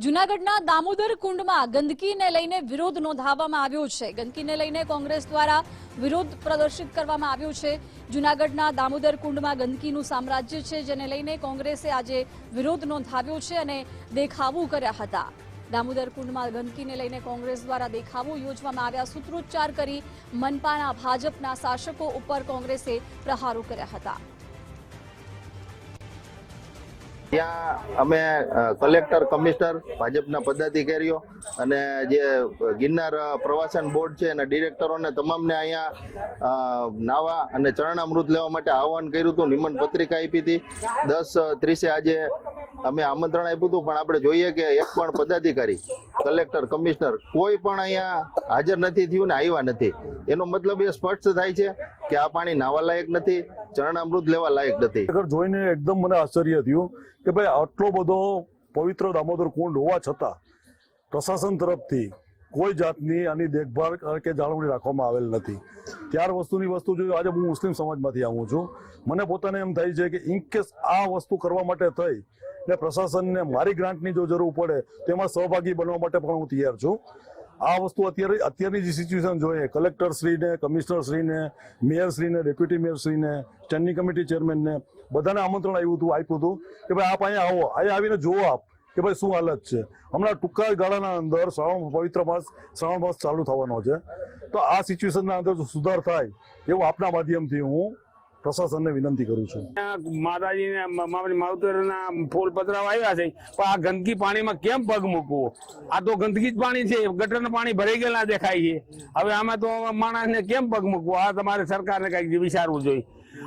જૂનાગઢના દામોદર કુંડમાં ગંદકીને લઈને વિરોધ નોંધાવવામાં આવ્યો છે। ગંદકીને લઈને કોંગ્રેસ દ્વારા વિરોધ પ્રદર્શિત કરવામાં આવ્યો છે। જૂનાગઢના દામોદર કુંડમાં ગંદકીનું સામ્રાજ્ય છે, જેને લઈને કોંગ્રેસે આજે વિરોધ નોંધાવ્યો છે અને દેખાવો કર્યા હતા। દામોદર કુંડમાં ગંદકીને લઈને કોંગ્રેસ દ્વારા દેખાવો યોજવામાં આવ્યા। સૂત્રોચ્ચાર કરી મનપાના ભાજપના શાસકો ઉપર કોંગ્રેસે પ્રહારો કર્યા હતા। ત્યાં અમે કલેક્ટર, કમિશનર, ભાજપના પદાધિકારીઓ અને જે ગિરનાર પ્રવાસન બોર્ડ છે એના ડિરેક્ટરોને તમામને અહીંયા નાવા અને ચરણામૃત લેવા માટે આહવાન કર્યું હતું। નિમંત્રણ પત્રિકા આપી હતી। 10:30 આજે અમે આમંત્રણ આપ્યું હતું, પણ આપણે જોઈએ કે એક પણ પદાધિકારી, કલેક્ટર, કમિશનર કોઈ પણ અહીંયા હાજર નથી થયું ને આવ્યા નથી। એનો મતલબ એ સ્પષ્ટ થાય છે કે આ પાણી નાવા લાયક નથી, ચરણામૃત લેવા લાયક નથી। જોઈને એકદમ મને આશ્ચર્ય થયું કે ભાઈ આટલો બધો પવિત્ર દામોદર કુંડ હોવા છતાં પ્રશાસન તરફથી કોઈ જાતની આની દેખભાળ કે જાળવણી રાખવામાં આવેલ નથી। ત્યાર વસ્તુની વસ્તુ જોઈએ, આજે હું મુસ્લિમ સમાજમાંથી આવું છું, મને પોતાને એમ થાય છે કે ઇનકેસ આ વસ્તુ કરવા માટે થઈ ને પ્રશાસનને મારી ગ્રાન્ટની જો જરૂર પડે તેમાં સહભાગી બનવા માટે પણ હું તૈયાર છું। આ વસ્તુ અત્યારની જે સિચ્યુએશન જોઈએ, કલેક્ટરશ્રીને, કમિશનરશ્રીને, મેયરશ્રીને, ડેપ્યુટી મેયરશ્રીને, સ્ટેન્ડિંગ કમિટી ચેરમેનને બધાને આમંત્રણ આપ્યું હતું કે ભાઈ આપ અહીંયા આવો, અહીંયા આવીને જુઓ આપ કે ભાઈ શું હાલત છે। હમણાં ટૂંકા ગાળાના અંદર પવિત્ર શ્રાવણ માસ ચાલુ થવાનો છે, તો આ સિચ્યુએશનના અંદર સુધાર થાય એવું આપના માધ્યમથી હું પ્રશાસનને વિનંતી કરું છું। માતાજીને માવતરના ફૂલ પતરાવ આવ્યા છે, પણ આ ગંદકી પાણીમાં કેમ પગ મૂકવો? આ તો ગંદકી જ પાણી છે, ગટરનું પાણી ભરાઈ ગયેલા દેખાય છે। હવે આમાં તો માણસને કેમ પગ મૂકવો? આ તમારે સરકારને કંઈક વિચારવું જોઈએ।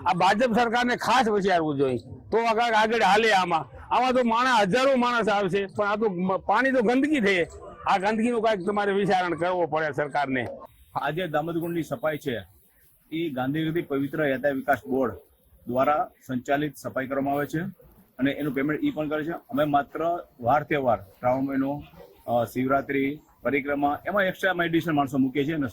આ ભાજપ સરકારને ખાસ વિચારવું જોઈએ, તો આગળ હાલે। આમાં તો હજારો માણસ આવશે, પણ આ તો પાણી તો ગંદકી છે। આ ગંદકીનું કંઈક તમારે વિચારણ કરવો પડે સરકારને। આજે દામોદર કુંડની સફાઈ છે એ ગાંધીનગરથી પવિત્ર યાત્રા વિકાસ બોર્ડ દ્વારા સંચાલિત સફાઈ કરવામાં આવે છે અને એનું પેમેન્ટ એ પણ કરે છે। અમે માત્ર વાર તહેવાર, શ્રાવણ મહિનો, શિવરાત્રી, પરિક્રમા એમાં એક્સ્ટ્રા એડિશનલ માણસો મૂકીએ છીએ અને